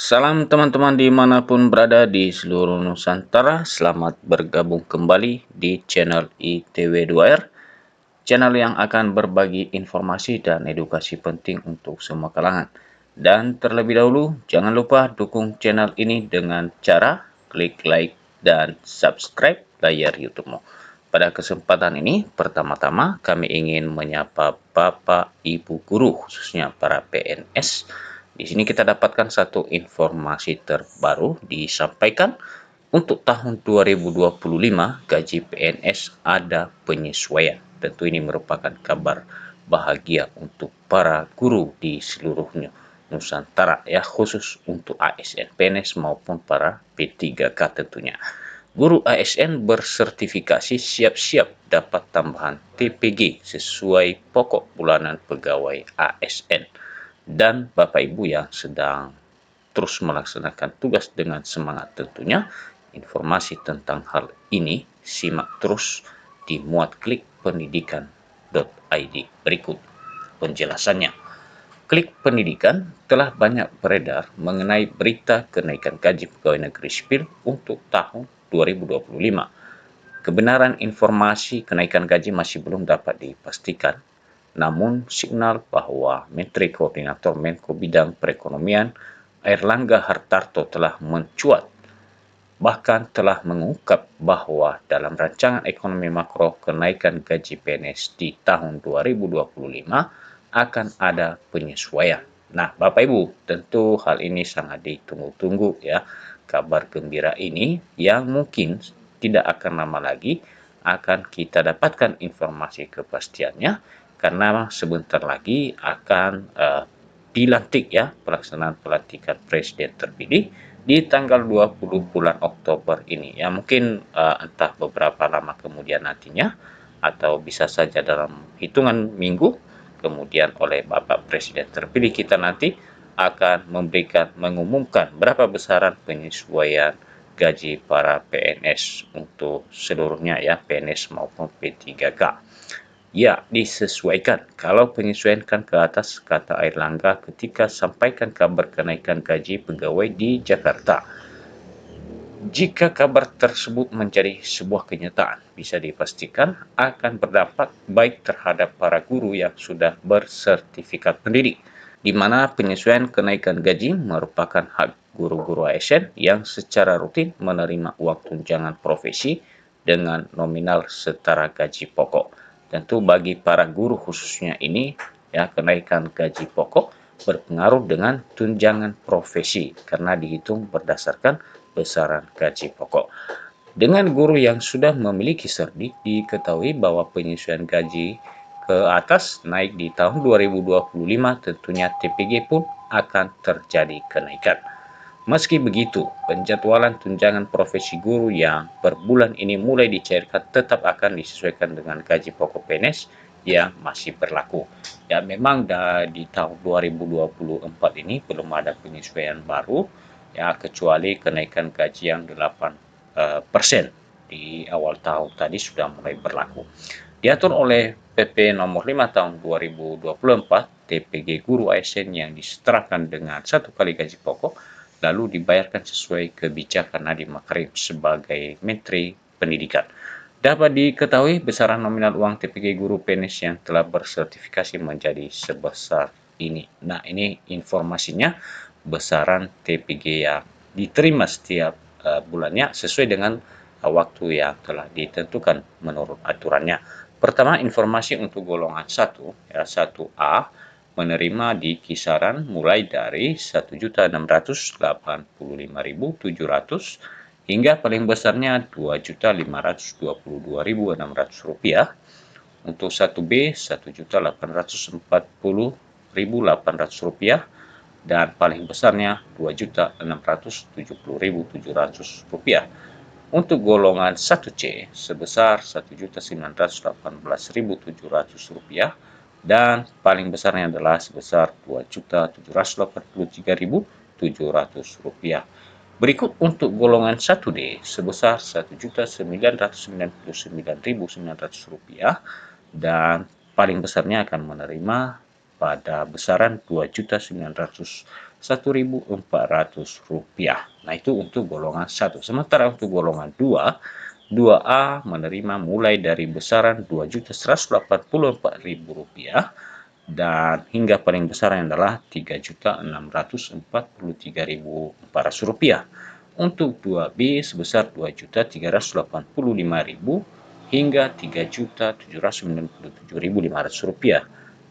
Salam teman-teman dimanapun berada di seluruh Nusantara, selamat bergabung kembali di channel ITW2R, channel yang akan berbagi informasi dan edukasi penting untuk semua kalangan. Dan terlebih dahulu, jangan lupa dukung channel ini dengan cara klik like dan subscribe layar YouTube-mu. Pada kesempatan ini, pertama-tama kami ingin menyapa Bapak Ibu Guru, khususnya para PNS. Di sini kita dapatkan satu informasi terbaru disampaikan untuk tahun 2025 gaji PNS ada penyesuaian. Tentu ini merupakan kabar bahagia untuk para guru di seluruh Nusantara ya, khusus untuk ASN, PNS maupun para P3K tentunya. Guru ASN bersertifikasi siap-siap dapat tambahan TPG sesuai pokok bulanan pegawai ASN. Dan Bapak Ibu yang sedang terus melaksanakan tugas dengan semangat tentunya, informasi tentang hal ini simak terus di muatklikpendidikan.id. Berikut penjelasannya. Klik Pendidikan telah banyak beredar mengenai berita kenaikan gaji pegawai negeri sipil untuk tahun 2025. Kebenaran informasi kenaikan gaji masih belum dapat dipastikan, namun signal bahwa Menteri Koordinator Menko Bidang Perekonomian Airlangga Hartarto telah mencuat, bahkan telah mengungkap bahwa dalam rancangan ekonomi makro kenaikan gaji PNS di tahun 2025 akan ada penyesuaian. Nah, Bapak Ibu, tentu hal ini sangat ditunggu-tunggu ya. Kabar gembira ini yang mungkin tidak akan lama lagi akan kita dapatkan informasi kepastiannya, karena sebentar lagi akan dilantik ya, pelaksanaan pelantikan presiden terpilih di tanggal 20 bulan Oktober ini. Ya mungkin entah beberapa lama kemudian nantinya, atau bisa saja dalam hitungan minggu kemudian oleh Bapak Presiden terpilih kita nanti akan mengumumkan berapa besaran penyesuaian gaji para PNS untuk seluruhnya ya, PNS maupun P3K. Ya, disesuaikan. Kalau penyesuaian kan ke atas, kata Airlangga ketika sampaikan kabar kenaikan gaji pegawai di Jakarta. Jika kabar tersebut menjadi sebuah kenyataan, bisa dipastikan akan berdampak baik terhadap para guru yang sudah bersertifikat pendidik, di mana penyesuaian kenaikan gaji merupakan hak guru-guru ASN yang secara rutin menerima uang tunjangan profesi dengan nominal setara gaji pokok. Tentu bagi para guru khususnya ini, ya, kenaikan gaji pokok berpengaruh dengan tunjangan profesi karena dihitung berdasarkan besaran gaji pokok. Dengan guru yang sudah memiliki serdik, diketahui bahwa penyesuaian gaji ke atas naik di tahun 2025, tentunya TPG pun akan terjadi kenaikan. Meski begitu, penjadwalan tunjangan profesi guru yang per bulan ini mulai dicairkan tetap akan disesuaikan dengan gaji pokok PNS yang masih berlaku. Ya memang di tahun 2024 ini belum ada penyesuaian baru ya, kecuali kenaikan gaji yang 8% di awal tahun tadi sudah mulai berlaku. Diatur oleh PP nomor 5 tahun 2024, TPG guru ASN yang disetarakan dengan satu kali gaji pokok lalu dibayarkan sesuai kebijakan Nadiem Makarim sebagai Menteri Pendidikan. Dapat diketahui besaran nominal uang TPG guru PNS yang telah bersertifikasi menjadi sebesar ini. Nah, ini informasinya, besaran TPG yang diterima setiap bulannya sesuai dengan waktu yang telah ditentukan menurut aturannya. Pertama, informasi untuk golongan 1 ya, 1A menerima di kisaran mulai dari 1.685.700 hingga paling besarnya Rp2.522.600. Untuk 1B Rp1.840.800 dan paling besarnya Rp2.670.700. Untuk golongan 1C sebesar Rp1.918.700 dan paling besarnya adalah sebesar Rp2.783.700. Berikut untuk golongan 1D sebesar Rp1.999.900 dan paling besarnya akan menerima pada besaran Rp2.901.400. Nah, itu untuk golongan 1. Sementara untuk golongan 2, 2A menerima mulai dari besaran Rp2.184.000 dan hingga paling besar adalah Rp3.643.400. Untuk 2B sebesar Rp2.385.000 hingga Rp3.797.500.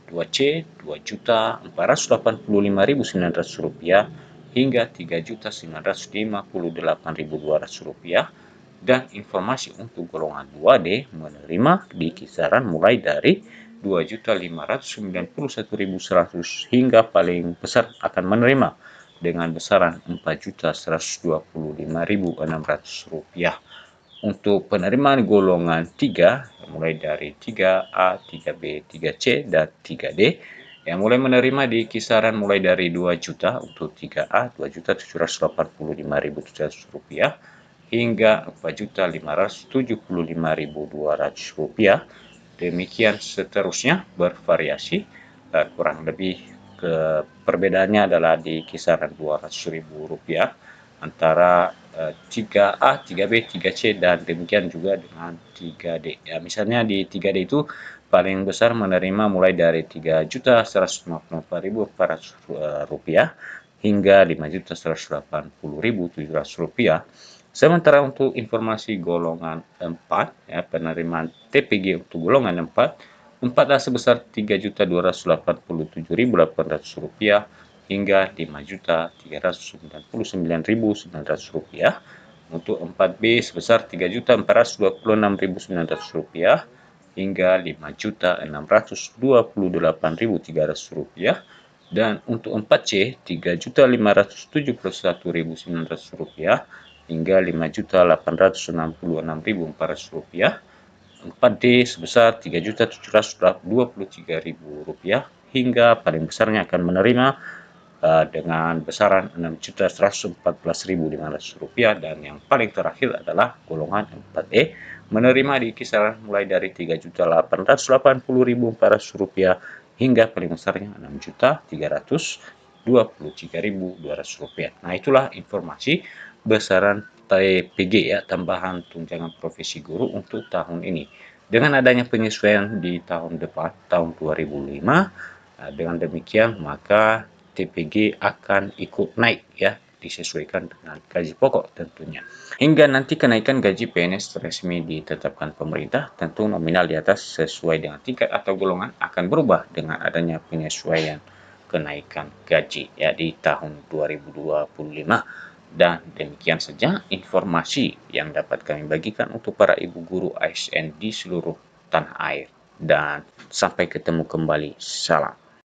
2C Rp2.485.900 hingga Rp3.958.200. Dan informasi untuk golongan 2D menerima di kisaran mulai dari Rp2.591.100 hingga paling besar akan menerima dengan besaran Rp4.125.600. Untuk penerimaan golongan 3 mulai dari 3A, 3B, 3C, dan 3D yang mulai menerima di kisaran mulai dari 2 juta untuk 3A Rp2.785.700 hingga Rp4.575.200. Demikian seterusnya bervariasi, kurang lebih perbedaannya adalah di kisaran Rp200.000 antara 3A, 3B, 3C, dan demikian juga dengan 3D. Ya, misalnya di 3D itu paling besar menerima mulai dari Rp3.154.400 hingga Rp5.180.700. Sementara untuk informasi golongan 4, ya, penerimaan TPG untuk golongan 4, 4A sebesar Rp3.287.800 hingga Rp5.399.900. Untuk 4B sebesar Rp3.426.900 hingga Rp5.628.300. Dan untuk 4C Rp3.571.900 hingga Rp5.866.400. 4D sebesar Rp3.723.000 hingga paling besarnya akan menerima dengan besaran Rp6.114.500. Dan yang paling terakhir adalah golongan 4E menerima di kisaran mulai dari Rp3.880.400 hingga paling besarnya Rp6.323.200. Nah, itulah informasi besaran TPG, ya, tambahan tunjangan profesi guru untuk tahun ini. Dengan adanya penyesuaian di tahun depan, tahun 2005, dengan demikian maka TPG akan ikut naik, ya, disesuaikan dengan gaji pokok tentunya. Hingga nanti kenaikan gaji PNS resmi ditetapkan pemerintah, tentu nominal di atas sesuai dengan tingkat atau golongan akan berubah dengan adanya penyesuaian kenaikan gaji, ya, di tahun 2025. Dan demikian saja informasi yang dapat kami bagikan untuk para ibu guru ASN di seluruh tanah air. Dan sampai ketemu kembali. Salam.